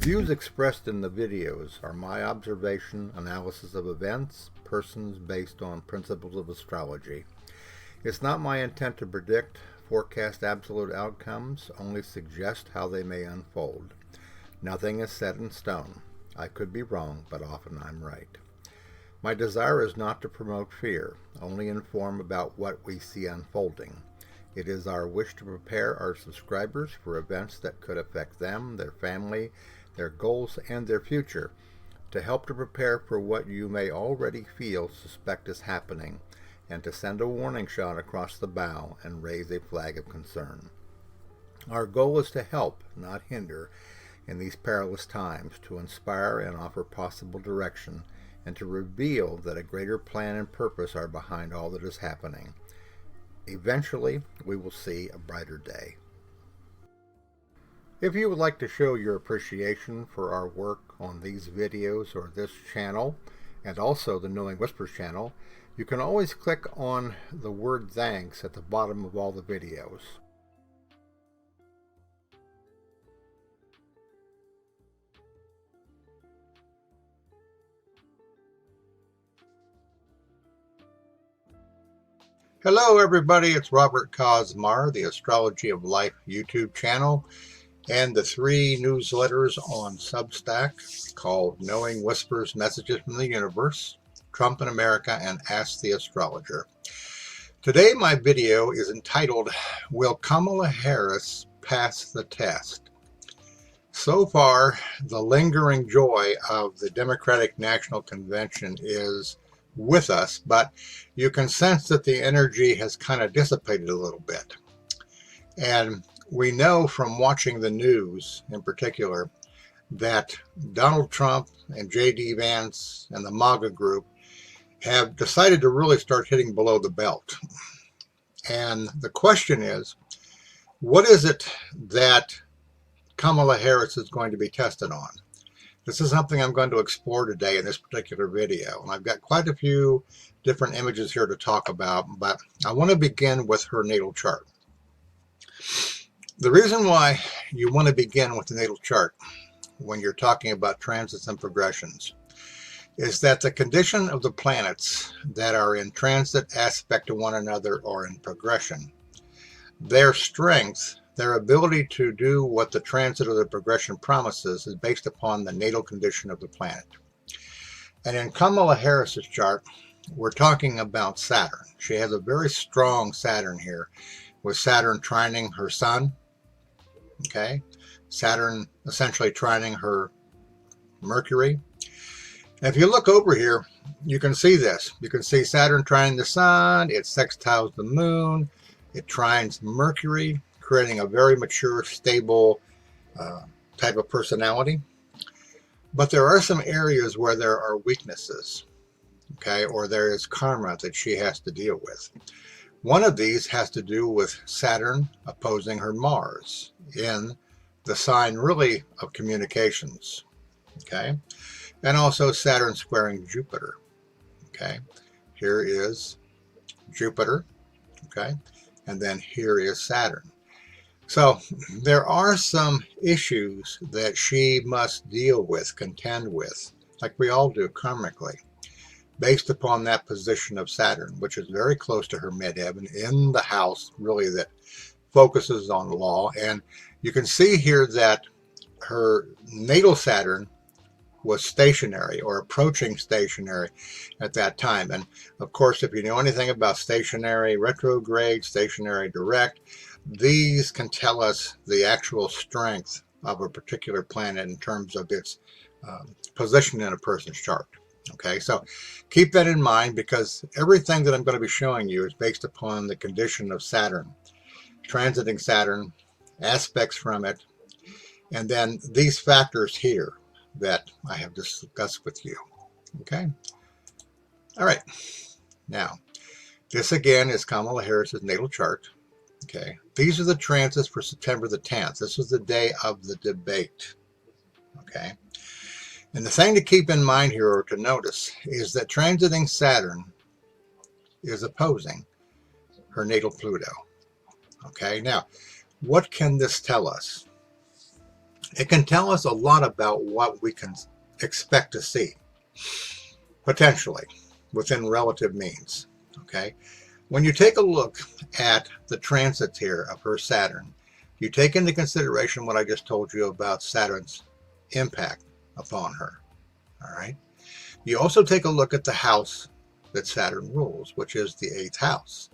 Views expressed in the videos are my observation, analysis of events, persons based on principles of astrology. It's not my intent to predict, forecast absolute outcomes, only suggest how they may unfold. Nothing is set in stone. I could be wrong, but often I'm right. My desire is not to promote fear, only inform about what we see unfolding. It is our wish to prepare our subscribers for events that could affect them, their family, their goals, and their future, to help to prepare for what you may already suspect is happening, and to send a warning shot across the bow and raise a flag of concern. Our goal is to help, not hinder, in these perilous times, to inspire and offer possible direction, and to reveal that a greater plan and purpose are behind all that is happening. Eventually, we will see a brighter day. If you would like to show your appreciation for our work on these videos or this channel, and also the Knowing Whispers channel, you can always click on the word thanks at the bottom of all the videos. Hello everybody, it's Robert Cosmar, the Astrology of Life YouTube channel, and the 3 newsletters on Substack called Knowing Whispers, Messages from the Universe, Trump in America, and Ask the Astrologer. Today my video is entitled, Will Kamala Harris Pass the Test? So far, the lingering joy of the Democratic National Convention is with us, but you can sense that the energy has kind of dissipated a little bit. And we know from watching the news in particular that Donald Trump and J.D. Vance and the MAGA group have decided to really start hitting below the belt. And the question is, what is it that Kamala Harris is going to be tested on? This is something I'm going to explore today in this particular video. And I've got quite a few different images here to talk about, but I want to begin with her natal chart. The reason why you want to begin with the natal chart when you're talking about transits and progressions is that the condition of the planets that are in transit aspect to one another or in progression, their strength, their ability to do what the transit or the progression promises is based upon the natal condition of the planet. And in Kamala Harris's chart, we're talking about Saturn. She has a very strong Saturn here, with Saturn trining her sun. Okay, Saturn essentially trining her Mercury. And if you look over here, you can see this. You can see Saturn trining the sun, it sextiles the moon, it trines Mercury, creating a very mature, stable type of personality. But there are some areas where there are weaknesses, okay, or there is karma that she has to deal with. One of these has to do with Saturn opposing her Mars in the sign really of communications, okay, and also Saturn squaring Jupiter, okay. Here is Jupiter, okay, and then here is Saturn. So there are some issues that she must deal with, contend with, like we all do karmically, based upon that position of Saturn, which is very close to her midheaven in the house, really, that focuses on law. And you can see here that her natal Saturn was stationary or approaching stationary at that time. And of course, if you know anything about stationary retrograde, stationary direct, these can tell us the actual strength of a particular planet in terms of its position in a person's chart. Okay, so keep that in mind, because everything that I'm going to be showing you is based upon the condition of Saturn, transiting Saturn, aspects from it, and then these factors here that I have discussed with you. Okay, all right. Now, this again is Kamala Harris's natal chart. Okay, these are the transits for September the 10th. This was the day of the debate. Okay. And the thing to keep in mind here, or to notice, is that transiting Saturn is opposing her natal Pluto. Okay, now, what can this tell us? it can tell us a lot about what we can expect to see, potentially, within relative means. Okay? When you take a look at the transits here of her Saturn, you take into consideration what I just told you about Saturn's impact upon her. All right? You also take a look at the house that Saturn rules, which is the 8th house.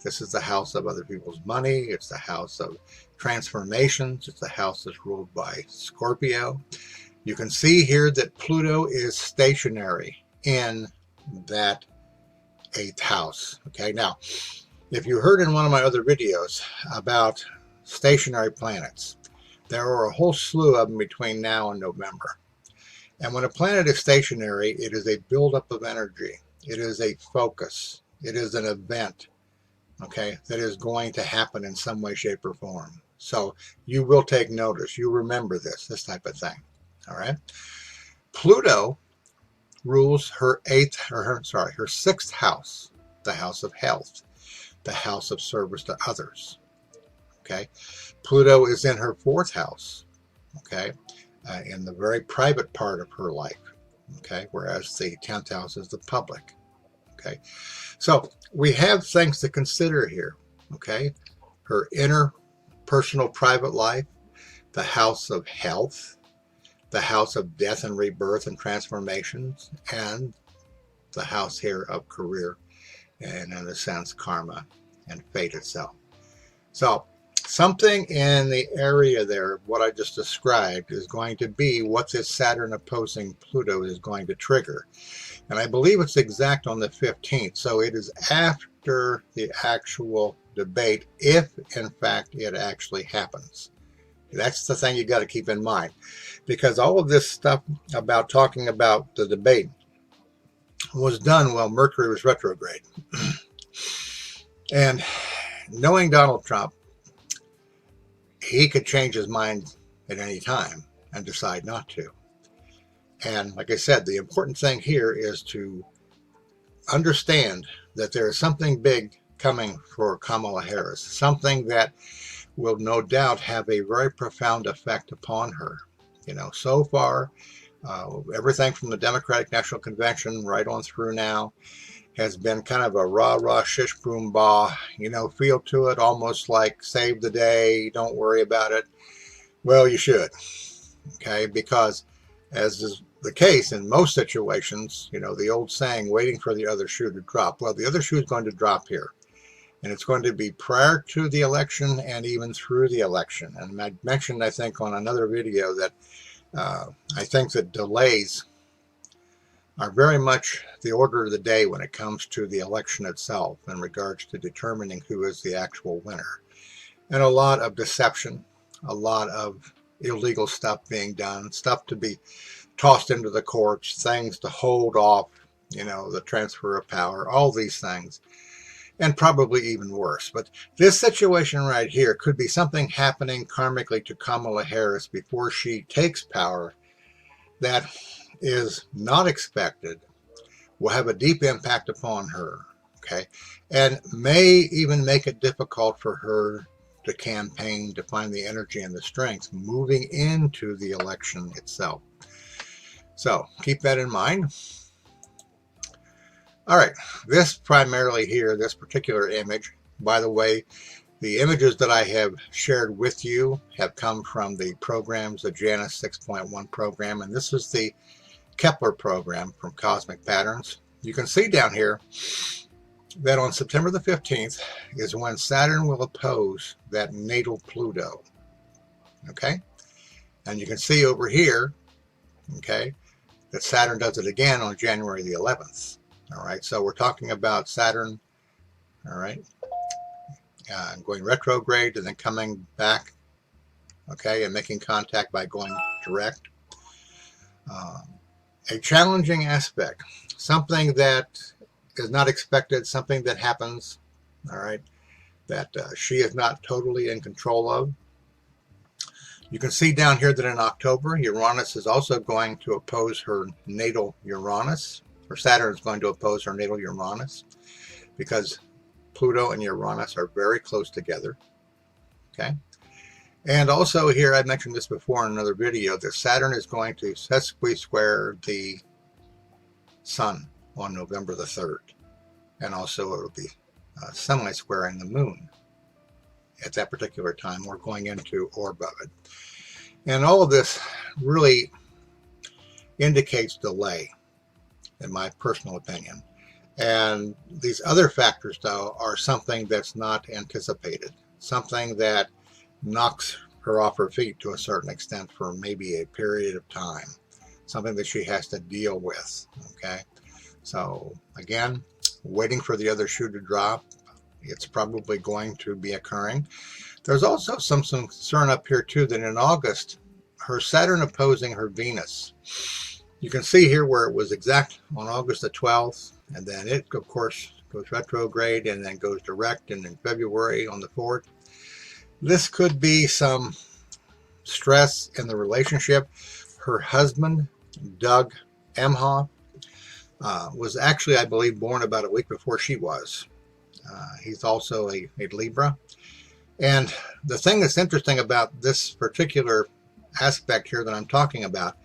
This is the house of other people's money. It's the house of transformations. It's the house that's ruled by Scorpio. You can see here that Pluto is stationary in that 8th house. Okay, now, if you heard in one of my other videos about stationary planets, there are a whole slew of them between now and November. And when a planet is stationary, it is a buildup of energy. It is a focus. It is an event, okay, that is going to happen in some way, shape, or form. So you will take notice. You remember this type of thing. All right. Pluto rules her 6th house, the house of health, the house of service to others. Okay. Pluto is in her 4th house. Okay. In the very private part of her life. Okay. Whereas the 10th house is the public. Okay. So we have things to consider here. Okay. Her inner personal private life, the house of health, the house of death and rebirth and transformations, and the house here of career and, in a sense, karma and fate itself. So something in the area there, what I just described, is going to be what this Saturn opposing Pluto is going to trigger. And I believe it's exact on the 15th. So it is after the actual debate, if in fact it actually happens. That's the thing you got to keep in mind. Because all of this stuff about talking about the debate was done while Mercury was retrograde. And knowing Donald Trump, he could change his mind at any time and decide not to. And like I said, the important thing here is to understand that there is something big coming for Kamala Harris, something that will no doubt have a very profound effect upon her. You know, so far, everything from the Democratic National Convention right on through now has been kind of a rah-rah, shish boom bah, you know, feel to it, almost like save the day, don't worry about it. Well, you should, okay, because as is the case in most situations, you know, the old saying, waiting for the other shoe to drop. Well, the other shoe is going to drop here. And it's going to be prior to the election and even through the election. And I mentioned, I think, on another video that I think that delays are very much the order of the day when it comes to the election itself in regards to determining who is the actual winner. And a lot of deception, a lot of illegal stuff being done, stuff to be tossed into the courts, things to hold off, you know, the transfer of power, all these things. And probably even worse. But this situation right here could be something happening karmically to Kamala Harris before she takes power that is not expected, will have a deep impact upon her, okay, and may even make it difficult for her to campaign, to find the energy and the strength moving into the election itself. So keep that in mind. All right, this primarily here, this particular image, by the way, the images that I have shared with you have come from the programs, the Janus 6.1 program, and this is the Kepler program from Cosmic Patterns. You can see down here that on September the 15th is when Saturn will oppose that natal Pluto, okay? And you can see over here, okay, that Saturn does it again on January the 11th. All right, so we're talking about Saturn, all right, going retrograde and then coming back, okay, and making contact by going direct. A challenging aspect, something that is not expected, something that happens, all right, that she is not totally in control of. You can see down here that in October, Uranus is also going to oppose her natal Uranus. Or Saturn is going to oppose her natal Uranus because Pluto and Uranus are very close together. Okay. And also here, I mentioned this before in another video, that Saturn is going to sesqui-square the Sun on November the 3rd. And also it will be semi-squaring the Moon at that particular time. We're going into orb of it. And all of this really indicates delay, in my personal opinion. And these other factors, though, are something that's not anticipated, something that knocks her off her feet to a certain extent for maybe a period of time, something that she has to deal with. Okay, so again, waiting for the other shoe to drop. It's probably going to be occurring. There's also some concern up here too, that in August, her Saturn opposing her Venus. You can see here where it was exact on August the 12th, and then it, of course, goes retrograde and then goes direct, and in February on the 4th. This could be some stress in the relationship. Her husband, Doug Emhoff, was actually, I believe, born about a week before she was. He's also a Libra. And the thing that's interesting about this particular aspect here that I'm talking about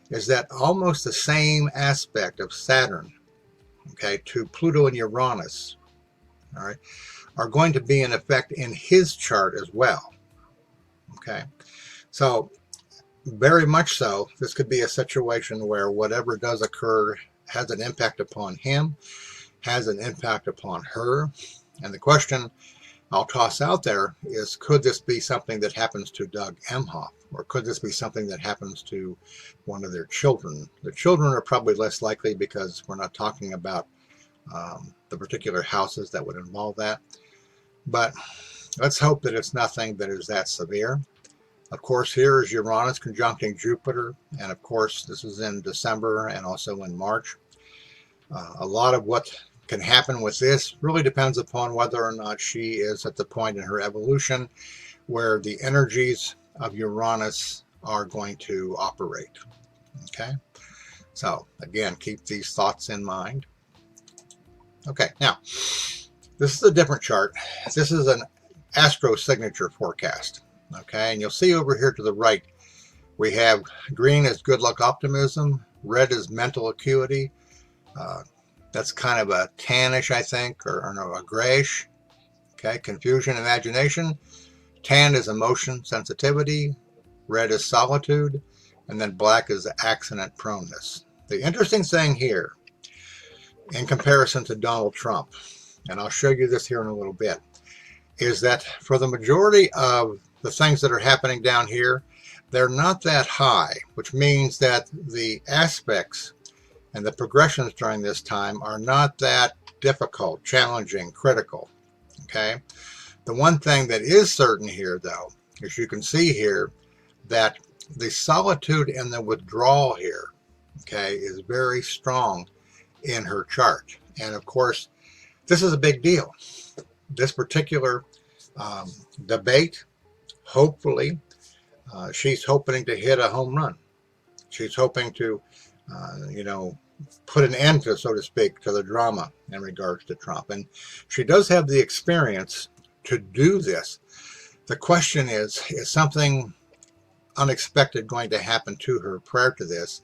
is that almost the same aspect of Saturn, okay, to Pluto and Uranus, all right, are going to be in effect in his chart as well. Okay, so very much so, this could be a situation where whatever does occur has an impact upon him, has an impact upon her. And the question I'll toss out there is, could this be something that happens to Doug Emhoff? Or could this be something that happens to one of their children? The children are probably less likely because we're not talking about the particular houses that would involve that. But let's hope that it's nothing that is that severe. Of course, here is Uranus conjuncting Jupiter. And of course, this is in December and also in March. A lot of what can happen with this really depends upon whether or not she is at the point in her evolution where the energies of Uranus are going to operate. Okay, so again, keep these thoughts in mind. Okay, now this is a different chart. This is an astro signature forecast. Okay, and you'll see over here to the right we have green as good luck optimism, red is mental acuity. That's kind of a tannish, I think, or no, a grayish. Okay, confusion, imagination. Tan is emotion, sensitivity. Red is solitude. And then black is accident proneness. The interesting thing here, in comparison to Donald Trump, and I'll show you this here in a little bit, is that for the majority of the things that are happening down here, they're not that high, which means that the aspects and the progressions during this time are not that difficult, challenging, critical. Okay. The one thing that is certain here, though, is you can see here that the solitude and the withdrawal here, okay, is very strong in her chart. And of course, this is a big deal. This particular debate, hopefully, she's hoping to hit a home run. She's hoping to put an end to, so to speak, to the drama in regards to Trump. And she does have the experience to do this. The question is something unexpected going to happen to her prior to this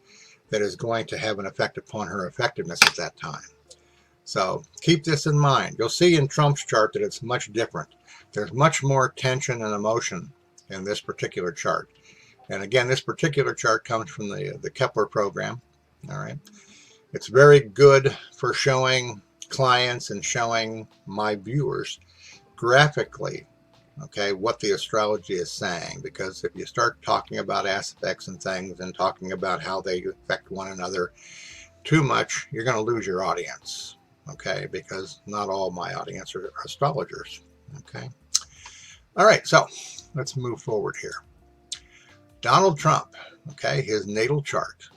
that is going to have an effect upon her effectiveness at that time? So keep this in mind. You'll see in Trump's chart that it's much different. There's much more tension and emotion in this particular chart. And again, this particular chart comes from the Kepler program. All right. It's very good for showing clients and showing my viewers graphically, okay, what the astrology is saying. Because if you start talking about aspects and things and talking about how they affect one another too much, you're going to lose your audience, okay, because not all my audience are astrologers, okay. All right, so let's move forward here. Donald Trump, okay, his natal chart.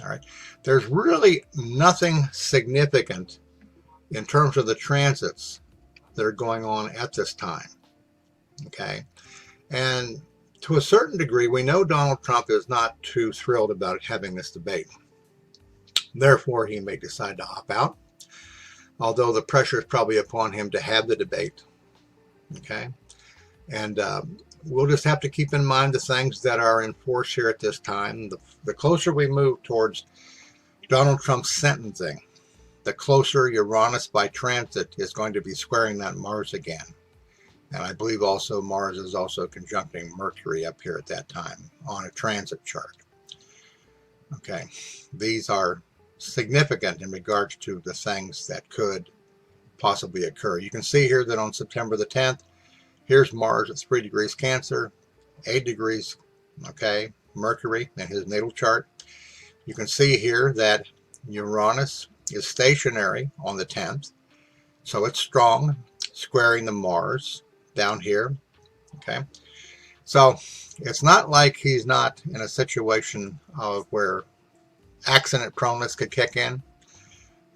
All right, there's really nothing significant in terms of the transits that are going on at this time, okay? And to a certain degree, we know Donald Trump is not too thrilled about having this debate. Therefore, he may decide to opt out, although the pressure is probably upon him to have the debate, okay? And we'll just have to keep in mind the things that are in force here at this time. The closer we move towards Donald Trump's sentencing, the closer Uranus by transit is going to be squaring that Mars again. And I believe also Mars is also conjuncting Mercury up here at that time on a transit chart. Okay, these are significant in regards to the things that could possibly occur. You can see here that on September the 10th, here's Mars at 3 degrees Cancer, 8 degrees, okay, Mercury in his natal chart. You can see here that Uranus is stationary on the 10th, so it's strong, squaring the Mars down here, okay? So it's not like he's not in a situation of where accident proneness could kick in.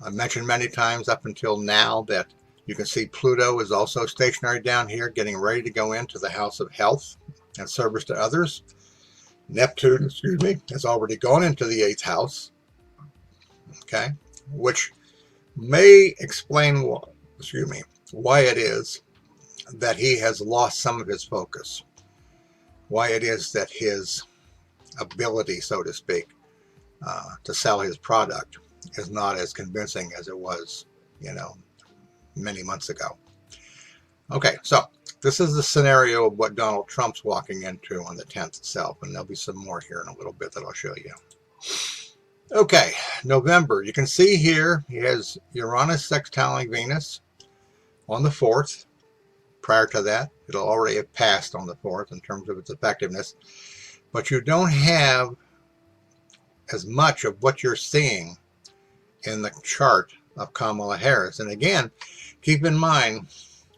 I mentioned many times up until now that you can see Pluto is also stationary down here, getting ready to go into the house of health and service to others. Neptune, has already gone into the 8th house, okay, which may explain why it is that he has lost some of his focus, why it is that his ability, so to speak, to sell his product is not as convincing as it was, many months ago. Okay, so this is the scenario of what Donald Trump's walking into on the 10th itself, and there'll be some more here in a little bit that I'll show you. Okay, November. You can see here he has Uranus sextiling Venus on the 4th. Prior to that, it'll already have passed on the 4th in terms of its effectiveness, but you don't have as much of what you're seeing in the chart of Kamala Harris. And again, keep in mind,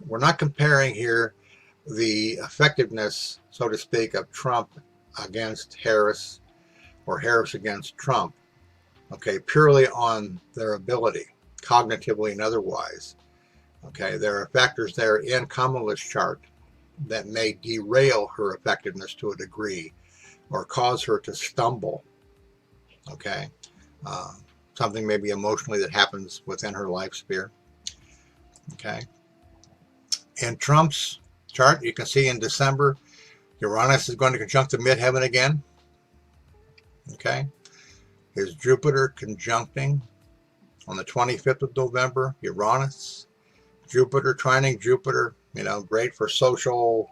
we're not comparing here the effectiveness, so to speak, of Trump against Harris or Harris against Trump, okay, purely on their ability, cognitively and otherwise. Okay, there are factors there in Kamala's chart that may derail her effectiveness to a degree or cause her to stumble. Okay, something maybe emotionally that happens within her life sphere. Okay, in Trump's chart, you can see in December, Uranus is going to conjunct the midheaven again. Okay, his Jupiter conjuncting on the 25th of November, Uranus, Jupiter, trining Jupiter, great for social,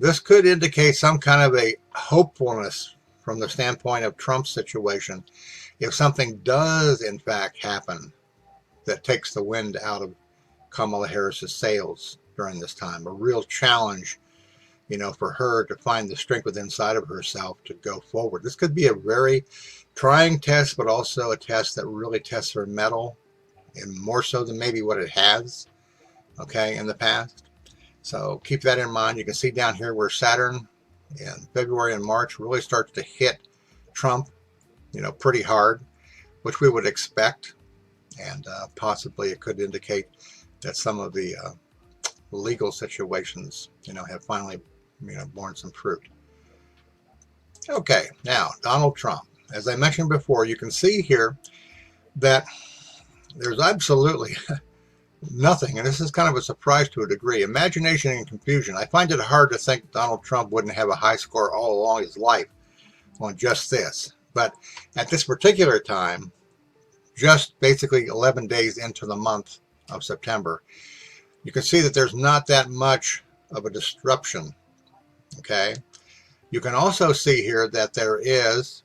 this could indicate some kind of a hopefulness from the standpoint of Trump's situation. If something does in fact happen that takes the wind out of Kamala Harris's sails during this time, a real challenge, for her to find the strength within inside of herself to go forward. This could be a very trying test, but also a test that really tests her mettle, and more so than maybe what it has, okay, in the past. So keep that in mind. You can see down here where Saturn in February and March really starts to hit Trump, pretty hard, which we would expect. And possibly it could indicate that some of the legal situations, have finally, borne some fruit. Okay, now Donald Trump. As I mentioned before, you can see here that there's absolutely nothing, and this is kind of a surprise to a degree. Imagination and confusion. I find it hard to think Donald Trump wouldn't have a high score all along his life on just this. But at this particular time, just basically 11 days into the month of September, you can see that there's not that much of a disruption. Okay. You can also see here that there is,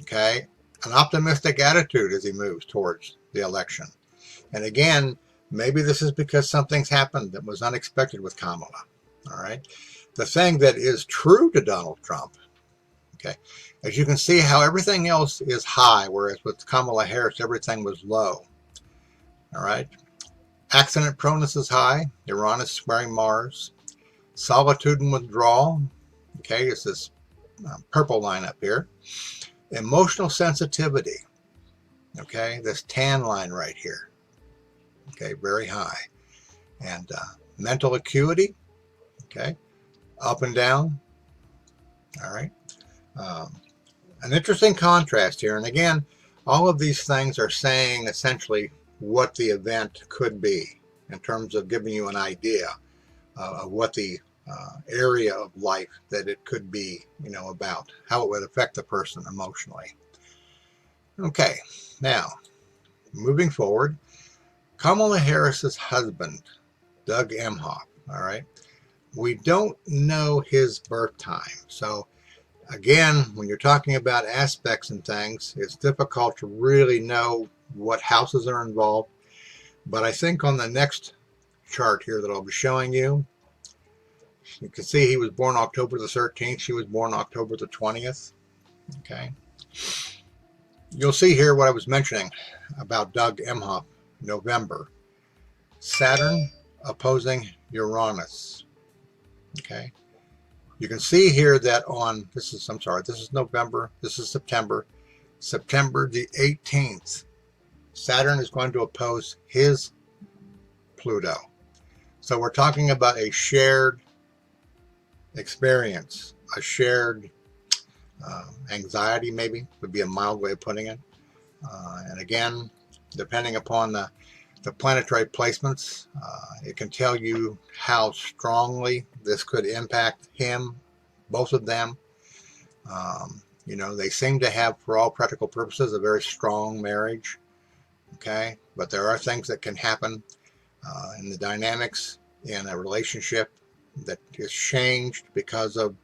okay, an optimistic attitude as he moves towards the election. And again, maybe this is because something's happened that was unexpected with Kamala. All right. The thing that is true to Donald Trump, okay, as you can see how everything else is high, whereas with Kamala Harris, everything was low. All right. Accident proneness is high. Uranus squaring Mars. Solitude and withdrawal. Okay, it's this purple line up here. Emotional sensitivity. Okay, this tan line right here. Okay, very high. And mental acuity. Okay, up and down. All right. An interesting contrast here. And again, all of these things are saying essentially what the event could be in terms of giving you an idea of what the area of life that it could be, about how it would affect the person emotionally. Okay, now moving forward, Kamala Harris's husband, Doug Emhoff. All right, we don't know his birth time, so again, when you're talking about aspects and things, it's difficult to really know what houses are involved. But I think on the next chart here that I'll be showing you, you can see he was born October the 13th. She was born October the 20th. Okay. You'll see here what I was mentioning about Doug Emhoff, November. Saturn opposing Uranus. Okay. You can see here that this is November, this is September. September the 18th, Saturn is going to oppose his Pluto. So we're talking about a shared experience, a shared anxiety, maybe would be a mild way of putting it. And again, depending upon the planetary placements, it can tell you how strongly this could impact him, both of them. They seem to have, for all practical purposes, a very strong marriage. Okay, but there are things that can happen in the dynamics in a relationship that is changed because of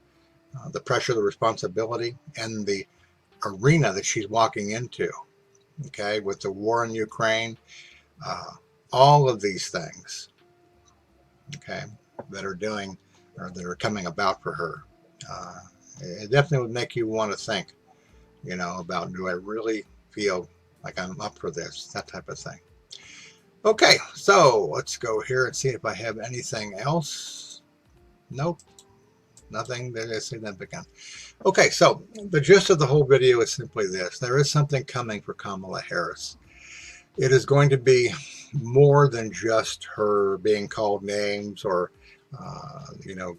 the pressure, the responsibility, and the arena that she's walking into. Okay, with the war in Ukraine, all of these things, okay, that are coming about for her. It definitely would make you want to think, about, do I really feel like I'm up for this, that type of thing. Okay, so let's go here and see if I have anything else. Nope, nothing that is significant. Okay, so the gist of the whole video is simply this. There is something coming for Kamala Harris. It is going to be more than just her being called names or, the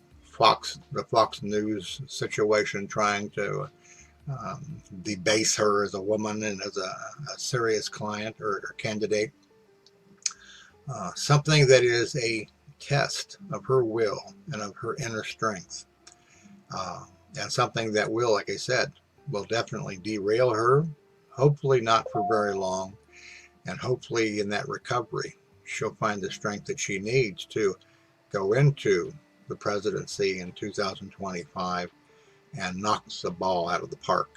Fox News situation trying to debase her as a woman and as a serious client or candidate. Something that is a test of her will and of her inner strength. And something that will, like I said, will definitely derail her, hopefully not for very long. And hopefully in that recovery, she'll find the strength that she needs to go into the presidency in 2025 and knock the ball out of the park,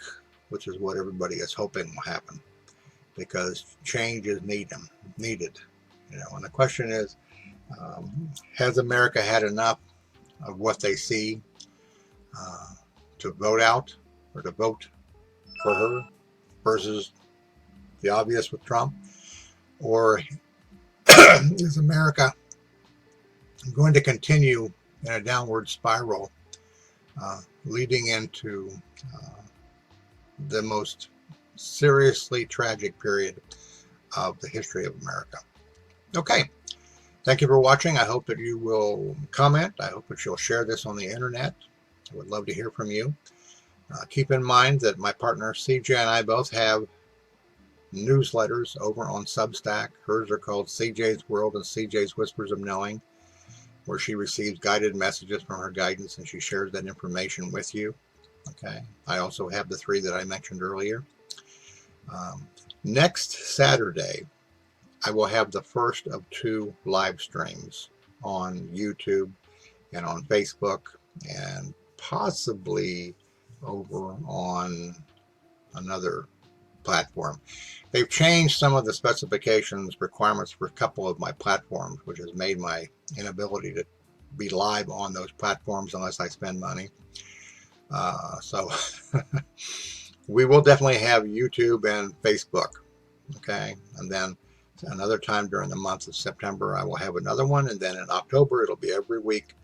which is what everybody is hoping will happen, because change is needed. And the question is, has America had enough of what they see to vote out or to vote for her versus the obvious with Trump? Or is America going to continue in a downward spiral, leading into the most seriously tragic period of the history of America? Okay, thank you for watching. I hope that you will comment. I hope that you'll share this on the internet. I would love to hear from you. Keep in mind that my partner CJ and I both have newsletters over on Substack. Hers are called CJ's World and CJ's Whispers of Knowing, where she receives guided messages from her guidance and she shares that information with you. Okay. I also have the 3 that I mentioned earlier. Next Saturday, I will have the first of 2 live streams on YouTube and on Facebook, and possibly over on another platform. They've changed some of the specifications, requirements for a couple of my platforms, which has made my inability to be live on those platforms unless I spend money. So we will definitely have YouTube and Facebook. Okay. And then another time during the month of September, I will have another one. And then in October, it'll be every week,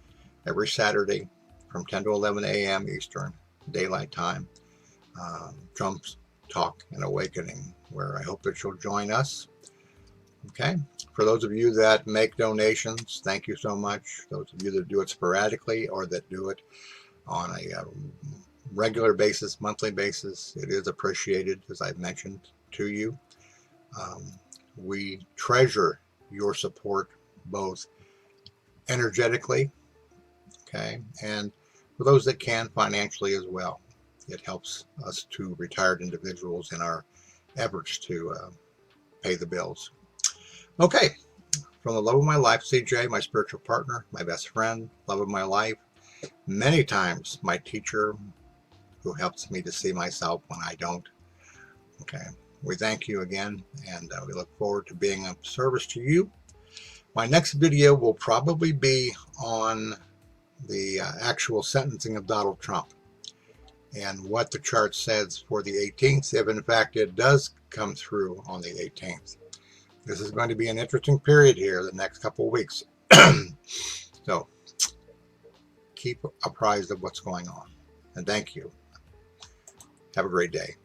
every Saturday from 10 to 11 a.m. Eastern Daylight Time. Trump's Talk and Awakening, where I hope that you'll join us. Okay. For those of you that make donations, thank you so much. Those of you that do it sporadically or that do it on a regular basis, monthly basis, it is appreciated, as I've mentioned to you. We treasure your support both energetically, Okay, and for those that can, financially as well. It helps us to retired individuals in our efforts to pay the bills. Okay, from the love of my life, CJ, my spiritual partner, my best friend, love of my life, many times my teacher who helps me to see myself when I don't. Okay, we thank you again, and we look forward to being of service to you. My next video will probably be on the actual sentencing of Donald Trump and what the chart says for the 18th, if in fact it does come through on the 18th. This is going to be an interesting period here the next couple of weeks. So keep apprised of what's going on. And thank you. Have a great day.